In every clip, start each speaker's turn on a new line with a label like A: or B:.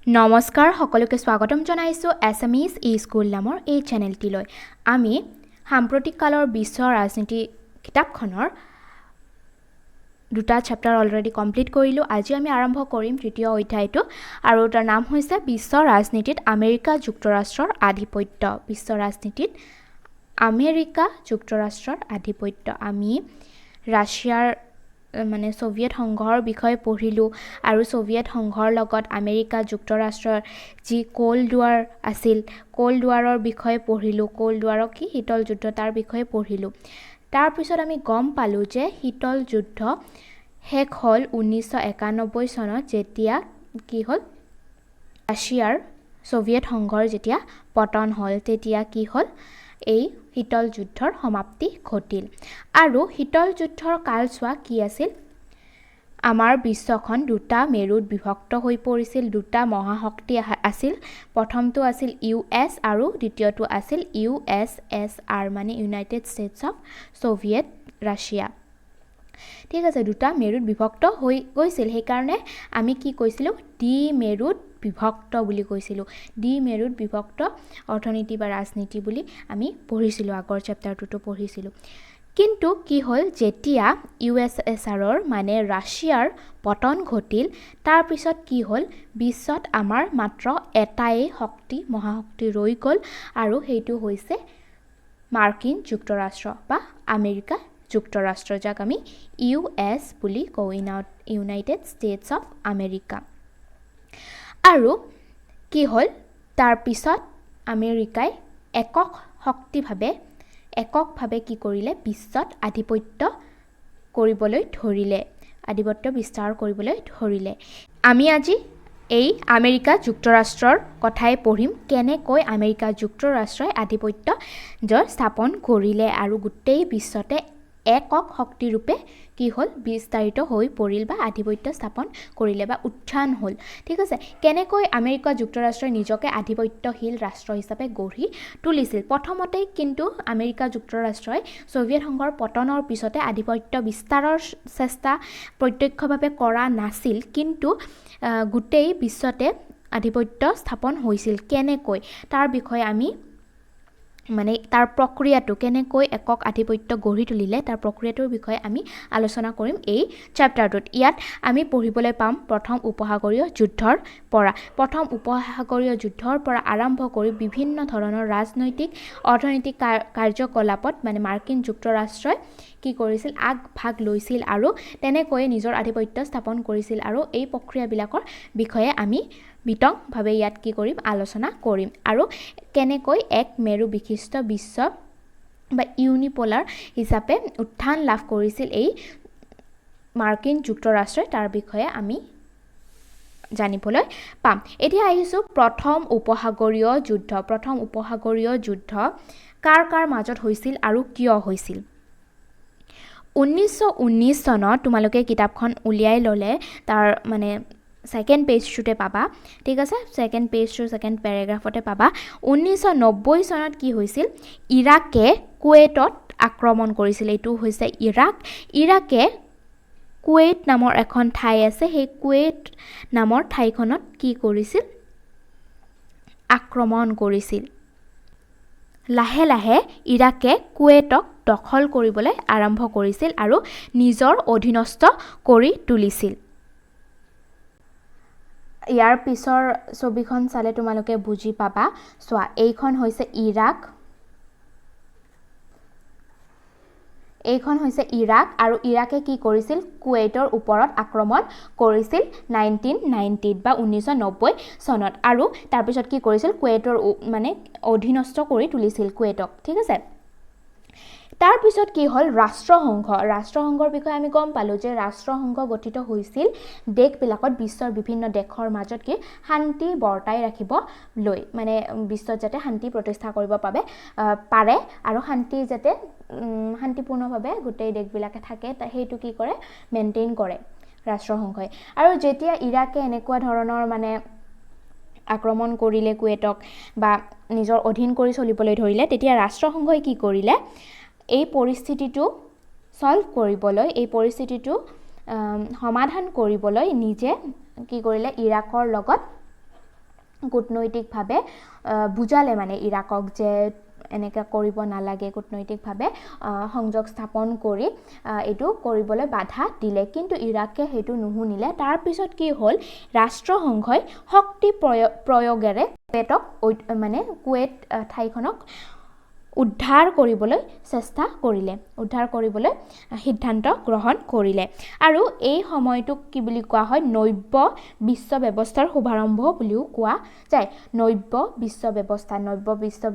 A: নমস্কাৰ সকলোকে স্বাগতম জনাইছোঁ এছএমইজ স্কুল নামৰ এই চেনেলটিলৈ। আমি সাম্প্ৰতিক কালৰ বিশ্ব ৰাজনীতি কিতাপখনৰ দুটা চেপ্টাৰ অলৰেডি কমপ্লিট কৰিলোঁ। আজি আমি আৰম্ভ কৰিম তৃতীয় অধ্যায়টো আৰু তাৰ নাম হৈছে বিশ্ব ৰাজনীতিত আমেৰিকা যুক্তৰাষ্ট্ৰৰ আধিপত্য। বিশ্ব ৰাজনীতিত আমেৰিকা যুক্তৰাষ্ট্ৰৰ আধিপত্য। আমি ৰাছিয়াৰ মানে সোভিয়েট সংঘৰ বিষয়ে পঢ়িলোঁ আৰু সোভিয়েট সংঘৰ লগত আমেৰিকা যুক্তৰাষ্ট্ৰৰ যি কোল্ড ৱাৰ আছিল, কোল্ড ৱাৰৰ বিষয়ে পঢ়িলোঁ। কোল্ড ৱাৰক কি শীতল যুদ্ধ তাৰ বিষয়ে পঢ়িলোঁ। তাৰপিছত আমি গম পালোঁ যে শীতল যুদ্ধ শেষ হ'ল 1991 চনত, যেতিয়া কি হ'ল ৰাছিয়াৰ সোভিয়েট সংঘৰ যেতিয়া পতন হ'ল, তেতিয়া কি হ'ল এই শীতল যুদ্ধৰ সমাপ্তি ঘটিল। আৰু শীতল যুদ্ধৰ কালছোৱা কি আছিল? আমাৰ বিশ্বখন দুটা মেৰুত বিভক্ত হৈ পৰিছিল। দুটা মহাশক্তি আছিল। প্ৰথমটো আছিল US আৰু দ্বিতীয়টো আছিল USSR, মানে United states of Soviet Russia. ঠিক আছে, দুটা মেৰুত বিভক্ত হৈ গৈছিল। সেইকাৰণে আমি কি কৈছিলোঁ? দ্বি মেৰুত বিভক্ত বুলি কৈছিলোঁ। দ্বি মেৰুত বিভক্ত অৰ্থনীতি বা ৰাজনীতি বুলি আমি পঢ়িছিলোঁ, আগৰ চেপ্টাৰটোতো পঢ়িছিলোঁ। কিন্তু কি হ'ল, যেতিয়া USSRৰ মানে ৰাছিয়াৰ পতন ঘটিল, তাৰপিছত কি হ'ল, বিশ্বত আমাৰ মাত্ৰ এটাই শক্তি মহাশক্তি ৰৈ গ'ল আৰু সেইটো হৈছে মাৰ্কিন যুক্তৰাষ্ট্ৰ বা আমেৰিকা যুক্তৰাষ্ট্ৰ, যাক আমি US বুলি কওঁ, ইউনাইটেড ষ্টেটছ অফ আমেৰিকা। আৰু কি হ'ল, তাৰপিছত আমেৰিকাই এককভাৱে কি কৰিলে, বিশ্বত আধিপত্য কৰিবলৈ ধৰিলে, আধিপত্য বিস্তাৰ কৰিবলৈ ধৰিলে। আমি আজি এই আমেৰিকা যুক্তৰাষ্ট্ৰৰ কথাই পঢ়িম, কেনেকৈ আমেৰিকা যুক্তৰাষ্ট্ৰই আধিপত্য স্থাপন কৰিলে আৰু গোটেই বিশ্বতে একক শক্তিৰূপে কি হ'ল, বিস্তাৰিত হৈ পৰিল বা আধিপত্য স্থাপন কৰিলে বা উত্থান হ'ল। ঠিক আছে, কেনেকৈ আমেৰিকা যুক্তৰাষ্ট্ৰই নিজকে আধিপত্যশীল ৰাষ্ট্ৰ হিচাপে গঢ়ি তুলিছিল। প্ৰথমতেই কিন্তু আমেৰিকা যুক্তৰাষ্ট্ৰই সোভিয়েট সংঘৰ পতনৰ পিছতে আধিপত্য বিস্তাৰৰ চেষ্টা প্ৰত্যক্ষভাৱে কৰা নাছিল, কিন্তু গোটেই বিশ্বতে আধিপত্য স্থাপন হৈছিল। কেনেকৈ, তাৰ বিষয়ে আমি মানে তাৰ প্ৰক্ৰিয়াটো, কেনেকৈ একক আধিপত্য গঢ়ি তুলিলে তাৰ প্ৰক্ৰিয়াটোৰ বিষয়ে আমি আলোচনা কৰিম এই চেপ্টাৰটোত। ইয়াত আমি পঢ়িবলৈ পাম প্ৰথম উপসাগৰীয় যুদ্ধৰ পৰা আৰম্ভ কৰি বিভিন্ন ধৰণৰ ৰাজনৈতিক অৰ্থনৈতিক কাৰ্যকলাপত মানে মাৰ্কিন যুক্তৰাষ্ট্ৰই কি কৰিছিল, আগভাগ লৈছিল আৰু তেনেকৈয়ে নিজৰ আধিপত্য স্থাপন কৰিছিল। আৰু এই প্ৰক্ৰিয়াবিলাকৰ বিষয়ে আমি বিতংভাৱে ইয়াত কি কৰিম, আলোচনা কৰিম। আৰু কেনেকৈ এক মেৰু বিশিষ্ট বিশ্ব বা ইউনিপোলাৰ হিচাপে উত্থান লাভ কৰিছিল এই মাৰ্কিন যুক্তৰাষ্ট্ৰই, তাৰ বিষয়ে আমি জানিবলৈ পাম। এতিয়া আহিছোঁ প্ৰথম উপসাগৰীয় যুদ্ধ। প্ৰথম উপসাগৰীয় যুদ্ধ কাৰ কাৰ মাজত হৈছিল আৰু কিয় হৈছিল? 1919 চনত তোমালোকে কিতাপখন উলিয়াই ল'লে তাৰ মানে ছেকেণ্ড পেজটোতে পাবা। ঠিক আছে, ছেকেণ্ড পেজটোৰ ছেকেণ্ড পেৰাগ্ৰাফতে পাবা। 1990 চনত কি হৈছিল, ইৰাকে কুৱেইটত আক্ৰমণ কৰিছিল। এইটো হৈছে ইৰাকে কুৱেইট নামৰ এখন ঠাই আছে, সেই কুৱেইট নামৰ ঠাইখনত কি কৰিছিল, আক্ৰমণ কৰিছিল। লাহে লাহে ইৰাকে কুৱেইটক দখল কৰিবলৈ আৰম্ভ কৰিছিল আৰু নিজৰ অধীনস্থ কৰি তুলিছিল। ইয়াৰ পিছৰ ছবিখন চালে তোমালোকে বুজি পাবা। চোৱা, এইখন হৈছে ইৰাক, আৰু ইৰাকে কি কৰিছিল, কুৱেইটৰ ওপৰত আক্ৰমণ কৰিছিল 1990 বা 1990 চনত। আৰু তাৰপিছত কি কৰিছিল, কুৱেইটৰ মানে অধীনস্থ কৰি তুলিছিল কুৱেইটক। ঠিক আছে, তাৰপিছত কি হ'ল, ৰাষ্ট্ৰসংঘৰ বিষয়ে আমি গম পালোঁ যে ৰাষ্ট্ৰসংঘ গঠিত হৈছিল দেশবিলাকত, বিশ্বৰ বিভিন্ন দেশৰ মাজত কি শান্তি বৰ্তাই ৰাখিবলৈ, মানে বিশ্বত যাতে শান্তি প্ৰতিষ্ঠা কৰিব পাৰে আৰু শান্তি যাতে শান্তিপূৰ্ণভাৱে গোটেই দেশবিলাকে থাকে, সেইটো কি কৰে, মেইনটেইন কৰে ৰাষ্ট্ৰসংঘই। আৰু যেতিয়া ইৰাকে এনেকুৱা ধৰণৰ মানে আক্ৰমণ কৰিলে কুৱেইটক বা নিজৰ অধীন কৰি চলিবলৈ ধৰিলে, তেতিয়া ৰাষ্ট্ৰসংঘই কি কৰিলে, এই পৰিস্থিতিটো সলভ কৰিবলৈ, এই পৰিস্থিতিটো সমাধান কৰিবলৈ নিজে কি কৰিলে, ইৰাকৰ লগত কূটনৈতিকভাৱে বুজালে মানে ইৰাকক যে এনেকৈ কৰিব নালাগে, কূটনৈতিকভাৱে সংযোগ স্থাপন কৰি এইটো কৰিবলৈ বাধা দিলে, কিন্তু ইৰাকে সেইটো নুশুনিলে। তাৰপিছত কি হ'ল, ৰাষ্ট্ৰসংঘই শক্তি প্ৰয়োগেৰে কুৱেটক মানে কুৱেট ঠাইখনক উদ্ধাৰ কৰিবলৈ চেষ্টা কৰিলে, উদ্ধাৰ কৰিবলৈ সিদ্ধান্ত গ্ৰহণ কৰিলে। আৰু এই সময়টোক কি বুলি কোৱা হয়, নব্য বিশ্ব ব্যৱস্থাৰ শুভাৰম্ভ বুলিও কোৱা যায়। নব্য বিশ্ব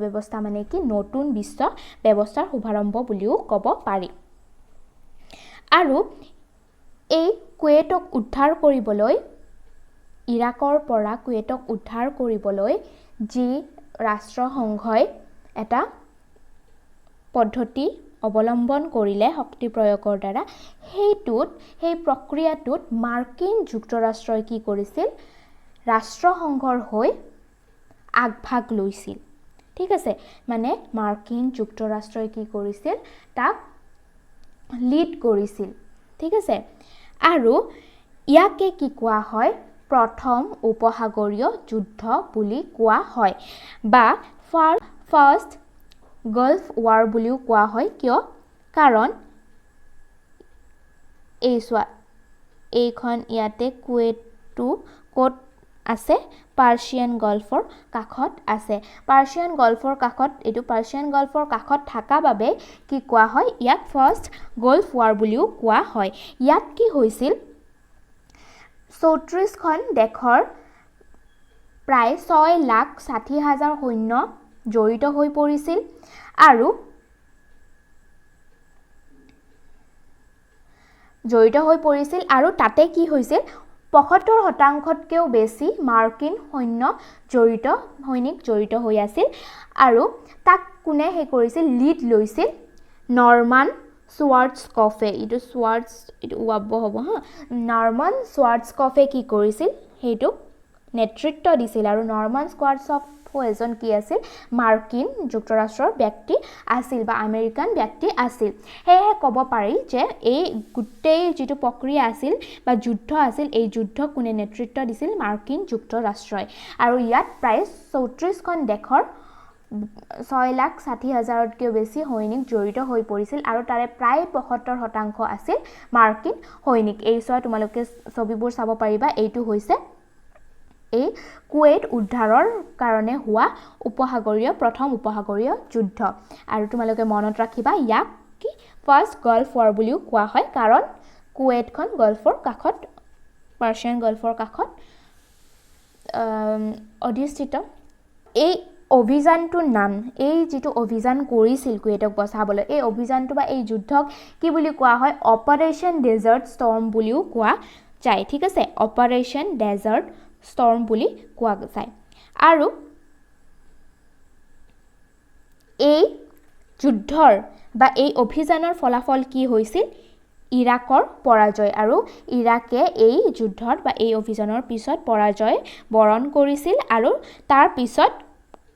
A: ব্যৱস্থা মানে কি, নতুন বিশ্ব ব্যৱস্থাৰ শুভাৰম্ভ বুলিও ক'ব পাৰি। আৰু এই কুৱেটক উদ্ধাৰ কৰিবলৈ, ইৰাকৰ পৰা কুৱেটক উদ্ধাৰ কৰিবলৈ যি ৰাষ্ট্ৰসংঘই এটা পদ্ধতি অৱলম্বন কৰিলে শক্তি প্ৰয়োগৰ দ্বাৰা, সেই প্ৰক্ৰিয়াটোত মাৰ্কিন যুক্তৰাষ্ট্ৰই কি কৰিছিল, ৰাষ্ট্ৰসংঘৰ হৈ আগভাগ লৈছিল। ঠিক আছে, মানে মাৰ্কিন যুক্তৰাষ্ট্ৰই কি কৰিছিল, তাক লিড কৰিছিল। ঠিক আছে, আৰু ইয়াকে কি কোৱা হয়, প্ৰথম উপসাগৰীয় যুদ্ধ বুলি কোৱা হয়, বা ফাৰ্ষ্ট গাল্ফ ৱাৰ বুলিও কোৱা হয়। কিয়, কাৰণ এইখন ইয়াতে কুৱেটটো ক'ত আছে, পাৰ্চিয়ান গল্ফৰ কাষত আছে। পাৰ্চিয়ান গল্ফৰ কাষত, এইটো পাৰ্চিয়ান গল্ফৰ কাষত থকা বাবে কি কোৱা হয়, ইয়াক ফাৰ্ষ্ট গাল্ফ ৱাৰ বুলিও কোৱা হয়। ইয়াত কি হৈছিল, 34খন দেশৰ প্ৰায় 6,60,000 সৈন্য জড়িত হৈ পৰিছিল, আৰু তাতে কি হৈছিল, 75%তকৈও বেছি মাৰ্কিন সৈনিক জড়িত হৈ আছিল। আৰু তাক কোনে কৰিছিল, লিড লৈছিল, নৰমান শ্বাৰ্টস্কফে। এইটো ওৱাব হ'ব হা, নৰমান শ্বাৰ্টস্কফে কি কৰিছিল, সেইটো নেতৃত্ব দিছিল। আৰু নৰমান শ্বাৰ্টস্কফ এজন কি আছিল, মাৰ্কিন যুক্তৰাষ্ট্ৰৰ ব্যক্তি আছিল বা আমেৰিকান ব্যক্তি আছিল। সেয়েহে ক'ব পাৰি যে এই গোটেই যিটো প্ৰক্ৰিয়া আছিল বা যুদ্ধ আছিল, এই যুদ্ধ কোনে নেতৃত্ব দিছিল, মাৰ্কিন যুক্তৰাষ্ট্ৰই। আৰু ইয়াত প্ৰায় 34খন দেশৰ 6,60,000তকৈও বেছি সৈনিক জড়িত হৈ পৰিছিল, আৰু তাৰে প্ৰায় 75% আছিল মাৰ্কিন সৈনিক। এই তোমালোকে ছবিবোৰ চাব পাৰিবা, এইটো হৈছে এই কুৱেট উদ্ধাৰৰ কাৰণে হোৱা প্ৰথম উপসাগৰীয় যুদ্ধ। আৰু তোমালোকে মনত ৰাখিবা, ইয়াক কি ফাৰ্ষ্ট গাল্ফ ৱাৰ বুলিও কোৱা হয়, কাৰণ কুৱেটখন গল্ফৰ কাষত, পাৰ্চিয়ান গল্ফৰ কাষত অধিষ্ঠিত। এই অভিযানটোৰ নাম, এই যিটো অভিযান কৰিছিল কুৱেটক বচাবলৈ, এই অভিযানটো বা এই যুদ্ধক কি বুলি কোৱা হয়, অপাৰেশ্যন ডেজাৰ্ট ষ্টৰ্ম বুলিও কোৱা যায়। ঠিক আছে, অপাৰেশ্যন ডেজাৰ্ট ষ্টৰ্ম বুলি কোৱা যায়। আৰু এই যুদ্ধৰ বা এই অভিযানৰ ফলাফল কি হৈছিল, ইৰাকৰ পৰাজয়। আৰু ইৰাকে এই যুদ্ধত বা এই অভিযানৰ পিছত পৰাজয় বৰণ কৰিছিল, আৰু তাৰ পিছত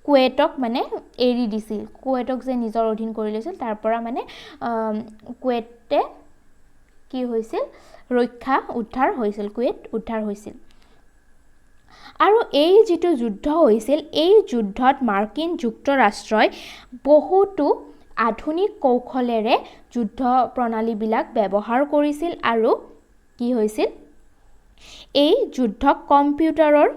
A: কুৱেটক মানে এৰি দিছিল। কুৱেটক যে নিজৰ অধীন কৰি লৈছিল, তাৰ পৰা মানে কুৱেটে কি হৈছিল, কুৱেট উদ্ধাৰ হৈছিল। আৰু এই যিটো যুদ্ধ হৈছিল, এই যুদ্ধত মাৰ্কিন যুক্তৰাষ্ট্ৰই বহুতো আধুনিক কৌশলেৰে যুদ্ধ প্ৰণালীবিলাক ব্যৱহাৰ কৰিছিল। আৰু কি হৈছিল, এই যুদ্ধক কম্পিউটাৰৰ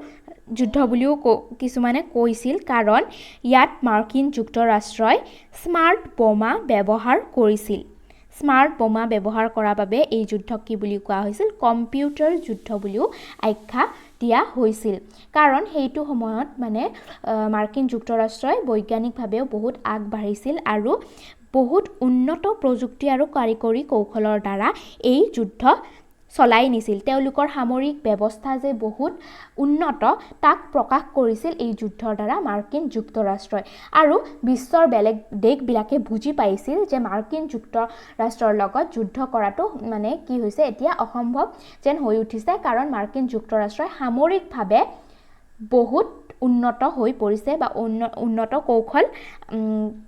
A: যুদ্ধ বুলিও কিছুমানে কৈছিল, কাৰণ ইয়াত মাৰ্কিন যুক্তৰাষ্ট্ৰই স্মাৰ্ট বোমা ব্যৱহাৰ কৰিছিল। স্মাৰ্ট বোমা ব্যৱহাৰ কৰাৰ বাবে এই যুদ্ধক কি বুলি কোৱা হৈছিল, কম্পিউটাৰ যুদ্ধ বুলিও আখ্যা দিয়া হৈছিল। কাৰণ সেইটো সময়ত মানে মাৰ্কিন যুক্তৰাষ্ট্ৰই বৈজ্ঞানিকভাৱেও বহুত আগবাঢ়িছিল, আৰু বহুত উন্নত প্ৰযুক্তি আৰু কাৰিকৰী কৌশলৰ দ্বাৰা এই যুদ্ধ চলাই নিছিল। তেওঁলোকৰ সামৰিক ব্যৱস্থা যে বহুত উন্নত, তাক প্ৰকাশ কৰিছিল এই যুদ্ধৰ দ্বাৰা মাৰ্কিন যুক্তৰাষ্ট্ৰই। আৰু বিশ্বৰ বেলেগ দেশবিলাকে বুজি পাইছিল যে মাৰ্কিন যুক্তৰাষ্ট্ৰৰ লগত যুদ্ধ কৰাটো মানে কি হৈছে, এতিয়া অসম্ভৱ যেন হৈ উঠিছে, কাৰণ মাৰ্কিন যুক্তৰাষ্ট্ৰই সামৰিকভাৱে বহুত উন্নত হৈ পৰিছে বা উন্নত কৌশল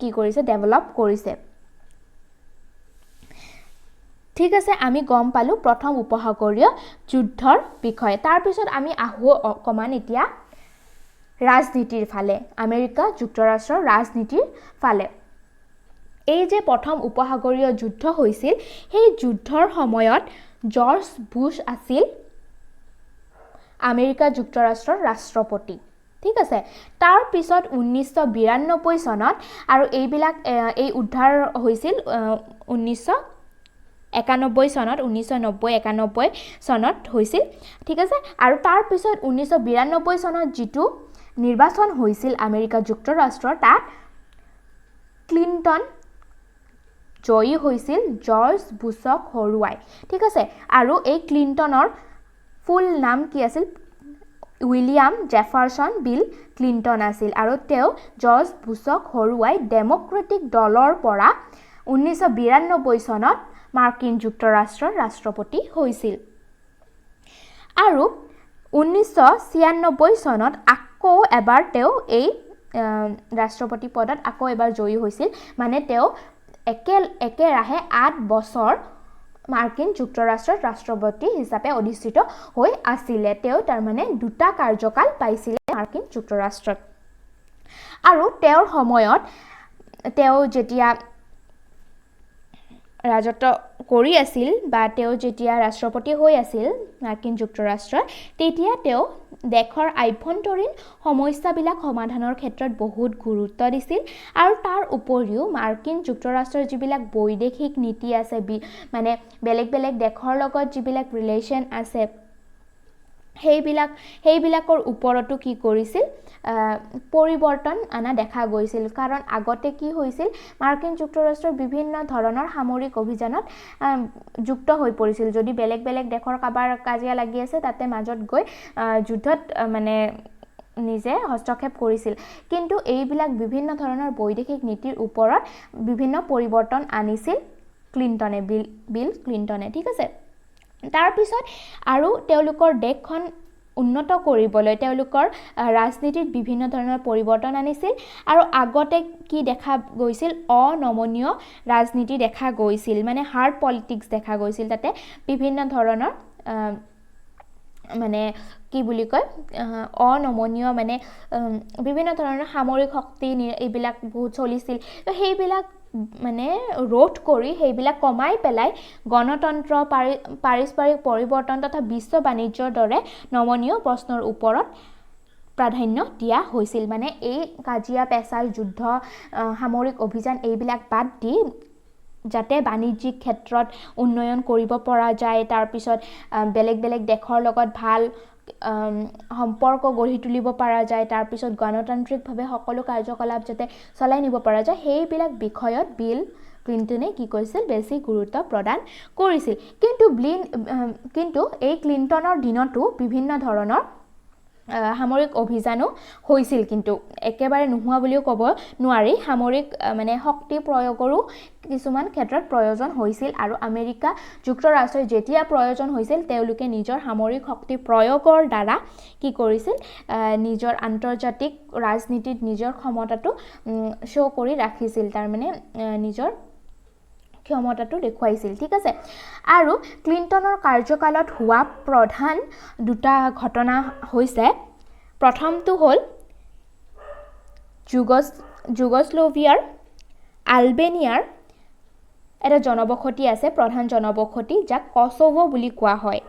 A: কি কৰিছে, ডেভেলপ কৰিছে। ঠিক আছে, আমি গম পালোঁ প্ৰথম উপসাগৰীয় যুদ্ধৰ বিষয়ে। তাৰপিছত আমি আহোঁ অকণমান এতিয়া ৰাজনীতিৰ ফালে আমেৰিকা যুক্তৰাষ্ট্ৰৰ ৰাজনীতিৰ ফালে এই যে প্ৰথম উপসাগৰীয় যুদ্ধ হৈছিল সেই যুদ্ধৰ সময়ত জৰ্জ বুশ আছিল আমেৰিকা যুক্তৰাষ্ট্ৰৰ ৰাষ্ট্ৰপতি ঠিক আছে তাৰ পিছত 1992 চনত আৰু এইবিলাক এই উদ্ধাৰ হৈছিল 1991 চনত 1990-91 চনত হৈছিল ঠিক আছে আৰু তাৰ পিছত 1992 চনত যেটো নিৰ্বাচন হৈছিল আমেৰিকা যুক্তৰাষ্ট্ৰৰ তাত ক্লিন্টন জয়ী হৈছিল জৰ্জ বুছক হৰুৱাই ঠিক আছে আৰু এই ক্লিন্টনৰ ফুল নাম কি আছিল উইলিয়াম জেফাৰসন বিল ক্লিন্টন আছিল আৰু তেওঁ জৰ্জ বুছক হৰুৱাই ডেমক্ৰেটিক দলৰ পৰা 1992 চনত মাৰ্কিন যুক্তৰাষ্ট্ৰৰ ৰাষ্ট্ৰপতি হৈছিল আৰু 1996 চনত আকৌ এবাৰ তেওঁ এই ৰাষ্ট্ৰপতি পদত আকৌ এবাৰ জয়ী হৈছিল মানে তেওঁ একেৰাহে 8 বছৰ মাৰ্কিন যুক্তৰাষ্ট্ৰৰ ৰাষ্ট্ৰপতি হিচাপে অধিষ্ঠিত হৈ আছিল তেওঁ তাৰ মানে দুটা কাৰ্যকাল পাইছিল মাৰ্কিন যুক্তৰাষ্ট্ৰত আৰু তেওঁৰ সময়ত তেওঁ যেতিয়া ৰাজত্ব কৰি আছিল বা তেওঁ যেতিয়া ৰাষ্ট্ৰপতি হৈ আছিল মাৰ্কিন যুক্তৰাষ্ট্ৰৰ তেতিয়া তেওঁ দেশৰ আভ্যন্তৰীণ সমস্যাবিলাক সমাধানৰ ক্ষেত্ৰত বহুত গুৰুত্ব দিছিল আৰু তাৰ উপৰিও মাৰ্কিন যুক্তৰাষ্ট্ৰৰ যিবিলাক বৈদেশিক নীতি আছে মানে বেলেগ বেলেগ দেশৰ লগত যিবিলাক ৰিলেশ্যন আছে সেইবিলাকৰ ওপৰতো কি কৰিছিল পৰিৱৰ্তন আনা দেখা গৈছিল কাৰণ আগতে কি হৈছিল মাৰ্কিন যুক্তৰাষ্ট্ৰৰ বিভিন্ন ধৰণৰ সামৰিক অভিযানত যুক্ত হৈ পৰিছিল যদি বেলেগ বেলেগ দেশৰ কাবাৰ কাজিয়া লাগি আছে তাতে মাজত গৈ যুদ্ধত মানে নিজে হস্তক্ষেপ কৰিছিল কিন্তু এইবিলাক বিভিন্ন ধৰণৰ বৈদেশিক নীতিৰ ওপৰত বিভিন্ন পৰিৱৰ্তন আনিছিল ক্লিন্টনে বিল ক্লিন্টনে ঠিক আছে তাৰ পিছত আৰু তেওঁলোকৰ দেশখন উন্নত কৰিবলৈ তেওঁলোকৰ ৰাজনীতিত বিভিন্ন ধৰণৰ পৰিৱৰ্তন আনিছিল আৰু আগতে কি দেখা গৈছিল অনমনীয় ৰাজনীতি দেখা গৈছিল মানে হাৰ্ড পলিটিক্স দেখা গৈছিল তাতে বিভিন্ন ধৰণৰ মানে কি বুলি কয় অনমনীয় মানে বিভিন্ন ধৰণৰ সামৰিক শক্তি এইবিলাক বহুত চলিছিল তো সেইবিলাক মানে ৰোধ কৰি সেইবিলাক কমাই পেলাই গণতন্ত্ৰ পাৰিস্পৰিক পৰিৱৰ্তন তথা বিশ্ব বাণিজ্যৰ দৰে নমনীয় প্ৰশ্নৰ ওপৰত প্ৰাধান্য দিয়া হৈছিল মানে এই কাজিয়া পেচাল যুদ্ধ সামৰিক অভিযান এইবিলাক বাদ দি যাতে বাণিজ্যিক ক্ষেত্ৰত উন্নয়ন কৰিব পৰা যায় তাৰ পিছত বেলেগ বেলেগ দেশৰ লগত ভাল সম্পৰ্ক গঢ়ি তুলিব পৰা যায় তাৰ পিছত গণতান্ত্ৰিকভাৱে সকলো কাৰ্যকলাপ যাতে চলাই নিব পৰা যায় সেইবিলাক বিষয়ত বিল ক্লিন্টনে কি কৰিছিল বেছি গুৰুত্ব প্ৰদান কৰিছিল কিন্তু এই ক্লিন্টনৰ দিনতো বিভিন্ন ধৰণৰ সামৰিক অভিযানো হৈছিল কিন্তু একেবাৰে নোহোৱা বুলিও ক'ব নোৱাৰি সামৰিক মানে শক্তি প্ৰয়োগৰো কিছুমান ক্ষেত্ৰত প্ৰয়োজন হৈছিল আৰু আমেৰিকা যুক্তৰাষ্ট্ৰৰ যেতিয়া প্ৰয়োজন হৈছিল তেওঁলোকে নিজৰ সামৰিক শক্তি প্ৰয়োগৰ দ্বাৰা কি কৰিছিল নিজৰ আন্তৰ্জাতিক ৰাজনীতিত নিজৰ ক্ষমতাটো শ্ব' কৰি ৰাখিছিল তাৰ মানে নিজৰ ক্ষমতাটো দেখুৱাইছিল ঠিক আছে আৰু ক্লিন্টনৰ কাৰ্যকালত হোৱা প্ৰধান দুটা ঘটনা হৈছে প্ৰথমটো হ'ল যুগোস্লাভিয়াৰ আলবেনিয়াৰ এটা জনবসতি আছে প্ৰধান জনবসতি যাক কছোভো বুলি কোৱা হয়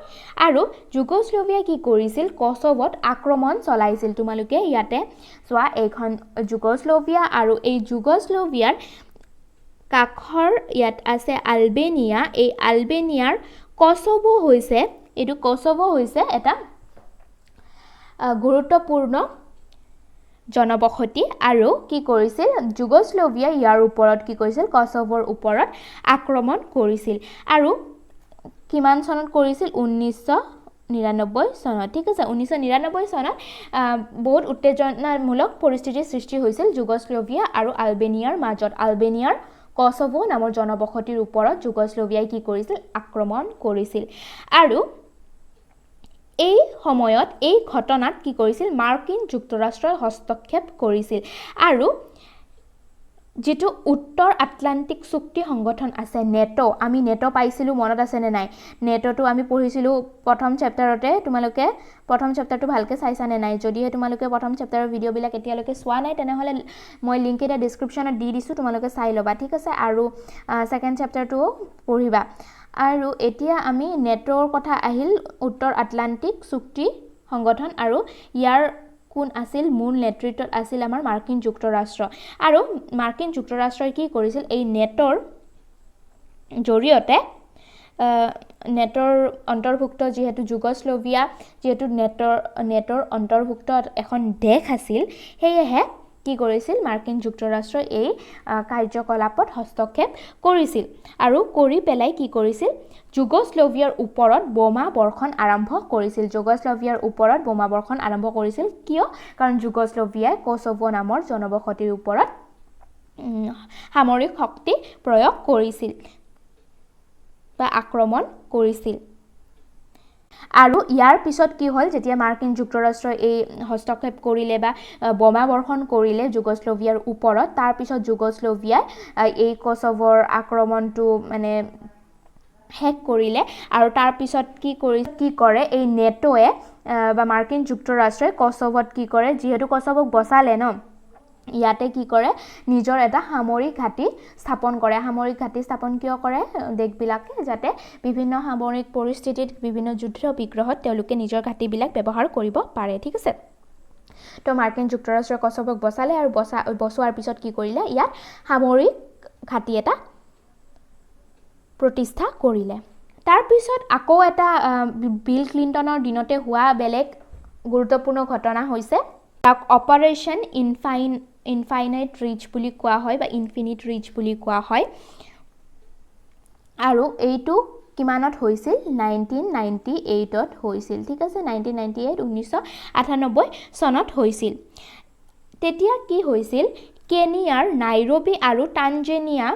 A: আৰু যুগোস্লাভিয়াই কি কৰিছিল কছোভোত আক্ৰমণ চলাইছিল তোমালোকে ইয়াতে চোৱা এইখন যুগোস্লাভিয়া আৰু এই যুগোস্লাভিয়াৰ কাখৰ ইয়াত আছে আলবেনিয়া এই আলবেনিয়াৰ কছোভো হৈছে এটা গুৰুত্বপূৰ্ণ জনবসতি আৰু কি কৰিছিল যুগোস্লাভিয়া ইয়াৰ ওপৰত কি কৰিছিল কছোভোৰ ওপৰত আক্ৰমণ কৰিছিল আৰু কিমান চনত কৰিছিল 1999 চনত ঠিক আছে 1999 চনত বহুত উত্তেজনামূলক পৰিস্থিতিৰ সৃষ্টি হৈছিল যুগোস্লাভিয়া আৰু আলবেনিয়াৰ মাজত আলবেনিয়াৰ কছোভো নামৰ জনবসতিৰ ওপৰত যুগোস্লাভিয়াই কি কৰিছিল আক্ৰমণ কৰিছিল আৰু এই সময়ত এই ঘটনাত কি কৰিছিল মাৰ্কিন যুক্তৰাষ্ট্ৰই হস্তক্ষেপ কৰিছিল আৰু যেটো উত্তৰ আটলান্টিক চুক্তি সংগঠন আছে নেটো আমি নেটো পাইছিলো মনত আছে নে নাই নেটোটো আমি পঢ়িছিলো প্ৰথম চেপ্টাৰতে তোমালোকে প্ৰথম চেপ্টাৰটো ভালকে চাইছা নে নাই যদিহে তোমালোকে প্ৰথম চেপ্টাৰৰ ভিডিও বিলাক এতিয়ালৈকে চোৱা নাই তেনেহলে মই লিংক এটা ডেসক্ৰিপচনত দি দিছো তোমালোকে চাই লবা ঠিক আছে আৰু সেকেন্ড চেপ্টাৰটো পঢ়িবা আৰু এতিয়া আমি নেটোৰ কথা আহিল উত্তৰ আটলান্টিক চুক্তি সংগঠন আৰু ইয়াৰ কোন আছিল মূল নেতৃত্বত আছিল আমাৰ মাৰ্কিন যুক্তৰাষ্ট্ৰ আৰু মাৰ্কিন যুক্তৰাষ্ট্ৰই কি কৰিছিল এই নেটৰ জৰিয়তে নেটৰ অন্তৰ্ভুক্ত যেহেতু যুগোস্লাভিয়া যেহেতু নেটৰ অন্তৰ্ভুক্ত এখন দেশ আছিল হেয়েহে কি কৰিছিল মাৰ্কিন যুক্তৰাষ্ট্ৰই এই কাৰ্যকলাপত হস্তক্ষেপ কৰিছিল আৰু কৰি পেলাই কি কৰিছিল যুগোস্লাভিয়াৰ ওপৰত বোমা বৰ্ষণ আৰম্ভ কৰিছিল যুগোস্লাভিয়াৰ ওপৰত বোমা বৰ্ষণ আৰম্ভ কৰিছিল কিয় কাৰণ যুগোস্লাভিয়াই কোসোভো নামৰ জনবসতিৰ ওপৰত সামৰিক শক্তি প্ৰয়োগ কৰিছিল বা আক্ৰমণ কৰিছিল আৰু ইয়াৰ পিছত কি হ'ল যেতিয়া মাৰ্কিন যুক্তৰাষ্ট্ৰই এই হস্তক্ষেপ কৰিলে বা বোমা বৰ্ষণ কৰিলে যুগোস্লাভিয়াৰ ওপৰত তাৰ পিছত যুগোস্লাভিয়াই এই কোসোভোৰ আক্ৰমণটো মানে হেক কৰিলে আৰু তাৰ পিছত কি কৰে এই নেটোৱে বা মাৰ্কিন যুক্তৰাষ্ট্ৰই কোসোভোত কি কৰে যেহেতু কোসোভোক বচালে ন ইয়াতে কি কৰে নিজৰ এটা সামৰিক ঘাটি স্থাপন কৰে সামৰিক ঘাটি স্থাপন কিয় কৰে দেশবিলাকে যাতে বিভিন্ন সামৰিক পৰিস্থিতিত বিভিন্ন যুদ্ধ বিগ্ৰহত তেওঁলোকে নিজৰ ঘাটিবিলাক ব্যৱহাৰ কৰিব পাৰে ঠিক আছে তো মাৰ্কিন যুক্তৰাষ্ট্ৰই কোসোভোক বচালে আৰু বচোৱাৰ পিছত কি কৰিলে ইয়াত সামৰিক ঘাটি এটা প্ৰতিষ্ঠা কৰিলে তাৰ পিছত আকৌ এটা বিল ক্লিন্টনৰ দিনতে হোৱা বেলেগ গুৰুত্বপূৰ্ণ ঘটনা হৈছে অপাৰেশন ইনফাইনাইট ৰিচ বুলি কোৱা হয় বা ইনফিনিট ৰিচ বুলি কোৱা হয় আৰু এইটো কিমানত হৈছিল 1998ত হৈছিল ঠিক আছে 1998 চনত হৈছিল তেতিয়া কি হৈছিল কেনিয়াৰ নাইৰোবি আৰু টানজানিয়া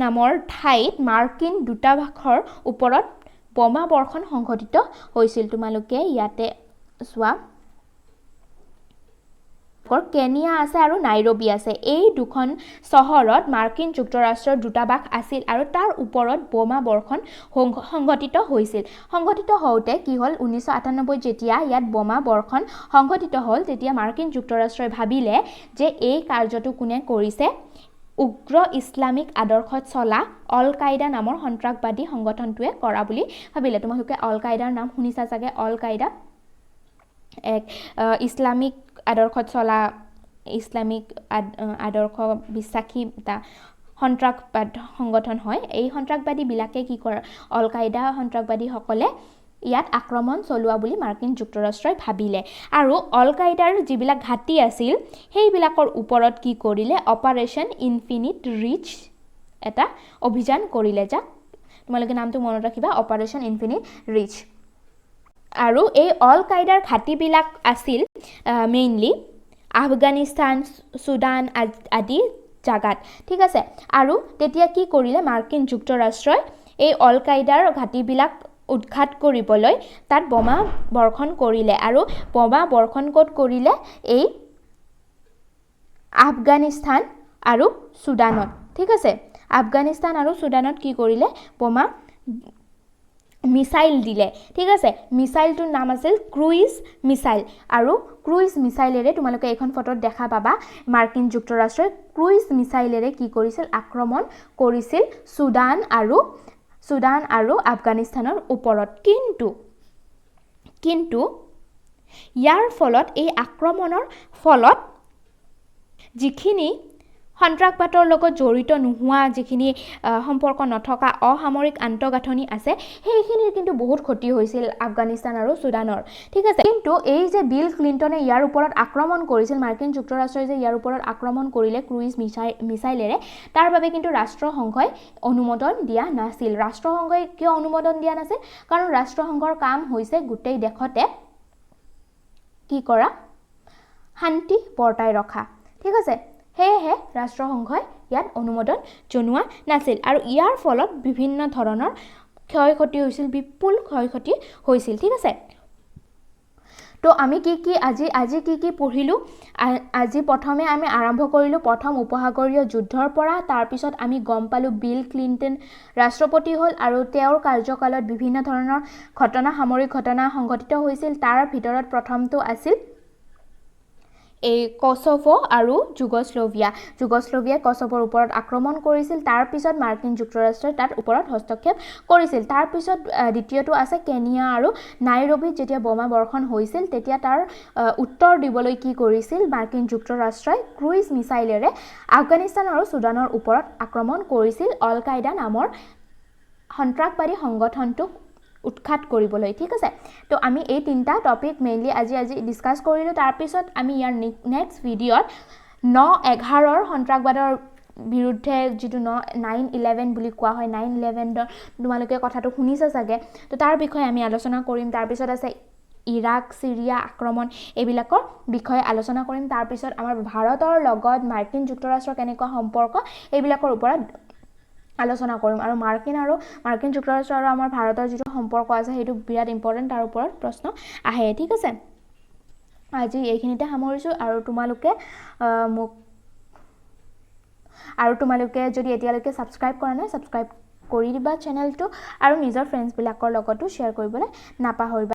A: নামৰ ঠাইত মাৰ্কিন দূতাবাসৰ ওপৰত বোমা বৰ্ষণ সংঘটিত হৈছিল তোমালোকে ইয়াতে চোৱা কেনিয়া আছে আৰু নাইৰোবি আছে এই দুখন চহৰত মাৰ্কিন যুক্তৰাষ্ট্ৰৰ দূতাবাস আছিল আৰু তাৰ ওপৰত বোমা বৰ্ষণ সংঘটিত হৈছিল সংঘটিত হওঁতে কি হ'ল 1998 যেতিয়া ইয়াত বোমা বৰ্ষণ সংঘটিত হ'ল তেতিয়া মাৰ্কিন যুক্তৰাষ্ট্ৰই ভাবিলে যে এই কাৰ্যটো কোনে কৰিছে উগ্ৰ ইছলামিক আদৰ্শত চলা অল কায়দা নামৰ সন্ত্ৰাসবাদী সংগঠনটোৱে কৰা বুলি ভাবিলে তোমালোকে অল কায়দাৰ নাম শুনিছা চাগে অল কায়দা এক ইছলামিক আদৰ্শত চলা ইছলামিক আদৰ্শ বিশ্বাসী এটা সন্ত্ৰাসবাদ সংগঠন হয় এই সন্ত্ৰাসবাদী বিলাকে কি কৰে অল কায়দা সন্ত্ৰাসবাদী সকলে ইয়াত আক্ৰমণ চলোৱা বুলি মাৰ্কিন যুক্তৰাষ্ট্ৰই ভাবিলে আৰু অল কায়দাৰ যিবিলাক ঘাটি আছিল সেইবিলাকৰ ওপৰত কি কৰিলে অপাৰেশন ইনফিনিট ৰিচ এটা অভিযান কৰিলে যাক তোমালোকে নামটো মনত ৰাখিবা অপাৰেশন ইনফিনিট ৰিচ আৰু এই অল কায়দাৰ ঘাটিবিলাক আছিল মেইনলি আফগানিস্তান সুদান আদি জাগাত ঠিক আছে আৰু তেতিয়া কি কৰিলে মাৰ্কিন যুক্তৰাষ্ট্ৰই এই অল কায়দাৰ ঘাটিবিলাক উৎখাত কৰিবলৈ তাত বোমা বৰ্ষণ কৰিলে আৰু বোমা বৰ্ষণ ক'ত কৰিলে এই আফগানিস্তান আৰু সুদানত ঠিক আছে আফগানিস্তান আৰু সুদানত কি কৰিলে বোমা মিসাইল দিলে ঠিক আছে মিসাইলটোৰ নাম আছিল ক্ৰুইজ মিসাইল আৰু ক্ৰুইজ মিসাইলেৰে তোমালোকে এখন ফটোত দেখা পাবা মাৰ্কিন যুক্তৰাষ্ট্ৰই ক্ৰুইজ মিসাইলেৰে কি কৰিছিল আক্ৰমণ কৰিছিল সুদান আৰু আফগানিস্তানৰ ওপৰত কিন্তু ইয়াৰ ফলত এই আক্ৰমণৰ ফলত যিখিনি সন্ত্ৰাসবাদৰ লগত জড়িত নোহোৱা যিখিনি সম্পৰ্ক নথকা অসামৰিক আন্তঃগাঁথনি আছে সেইখিনিৰ কিন্তু বহুত ক্ষতি হৈছিল আফগানিস্তান আৰু সুদানৰ ঠিক আছে কিন্তু এই যে বিল ক্লিন্টনে ইয়াৰ ওপৰত আক্ৰমণ কৰিছিল মাৰ্কিন যুক্তৰাষ্ট্ৰই যে ইয়াৰ ওপৰত আক্ৰমণ কৰিলে ক্ৰুইজ মিসাইলেৰে তাৰ বাবে কিন্তু ৰাষ্ট্ৰসংঘই অনুমোদন দিয়া নাছিল ৰাষ্ট্ৰসংঘই কিয় অনুমোদন দিয়া নাছিল কাৰণ ৰাষ্ট্ৰসংঘৰ কাম হৈছে গোটেই দেশতে কি কৰা শান্তি বৰ্তাই ৰখা ঠিক আছে হেহে ৰাষ্ট্ৰসংঘই ইয়াত অনুমোদন জনোৱা নাছিল আৰু ইয়াৰ ফলত বিভিন্ন ধৰণৰ ক্ষয়ক্ষতি হৈছিল বিপুল ক্ষয়ক্ষতি হৈছিল ঠিক আছে তো আমি কি আজি কি পঢ়িলোঁ আজি প্ৰথমে আমি আৰম্ভ কৰিলোঁ প্ৰথম উপসাগৰীয় যুদ্ধৰ পৰা তাৰ পিছত আমি গম পালোঁ বিল ক্লিনটন ৰাষ্ট্ৰপতি হ'ল আৰু তেওঁৰ কাৰ্যকালত বিভিন্ন ধৰণৰ সামৰিক ঘটনা সংঘটিত হৈছিল তাৰ ভিতৰত প্ৰথমটো আছিল এই কছোভো আৰু যুগোস্লাভিয়াই কছোভোৰ ওপৰত আক্ৰমণ কৰিছিল তাৰ পিছত মাৰ্কিন যুক্তৰাষ্ট্ৰই তাত ওপৰত হস্তক্ষেপ কৰিছিল তাৰ পিছত দ্বিতীয়টো আছে কেনিয়া আৰু নাইৰোবিত যেতিয়া বোমা বৰ্ষণ হৈছিল তেতিয়া তাৰ উত্তৰ দিবলৈ কি কৰিছিল মাৰ্কিন যুক্তৰাষ্ট্ৰই ক্ৰুইজ মিছাইলেৰে আফগানিস্তান আৰু সুদানৰ ওপৰত আক্ৰমণ কৰিছিল অল কায়দা নামৰ সন্ত্ৰাসবাদী সংগঠনটোক উৎখাত কৰিবলৈ ঠিক আছে তো আমি এই তিনটা টপিক মেইনলি আজি ডিসকাস কৰিলোঁ তাৰ পিছত আমি ইয়াৰ নেক্সট ভিডিঅ'ত 9/11 সন্ত্ৰাসবাদৰ বিৰুদ্ধে যেটো 9/11 বুলি কোৱা হয় 9/11 তোমালোকে কথাটো শুনিছা চাগে তো তাৰ বিষয়ে আমি আলোচনা কৰিম তাৰ পিছত আছে ইৰাক সিৰিয়া আক্ৰমণ এইবিলাকৰ বিষয়ে আলোচনা কৰিম তাৰ পিছত আমাৰ ভাৰতৰ লগত মাৰ্কিন যুক্তৰাষ্ট্ৰৰ কেনেকুৱা সম্পৰ্ক এইবিলাকৰ ওপৰত আলোচনা কৰিম আৰু মাৰ্কিন যুক্তৰাষ্ট্ৰ আৰু আমাৰ ভাৰতৰ যেটো সম্পৰ্ক আছে হেতু বিৰাট ইম্পৰ্টেন্ট তাৰ ওপৰত প্ৰশ্ন আহে ঠিক আছে আজি এইখিনিতে সামৰিছো আৰু তোমালোকে যদি এতিয়ালৈকে সাবস্ক্ৰাইব কৰা নাই সাবস্ক্ৰাইব কৰি দিবা চেনেলটো আৰু নিজৰ ফ্ৰেণ্ডছ বিলাকৰ লগতো শেয়াৰ কৰিবলৈ নাপাহৰিবা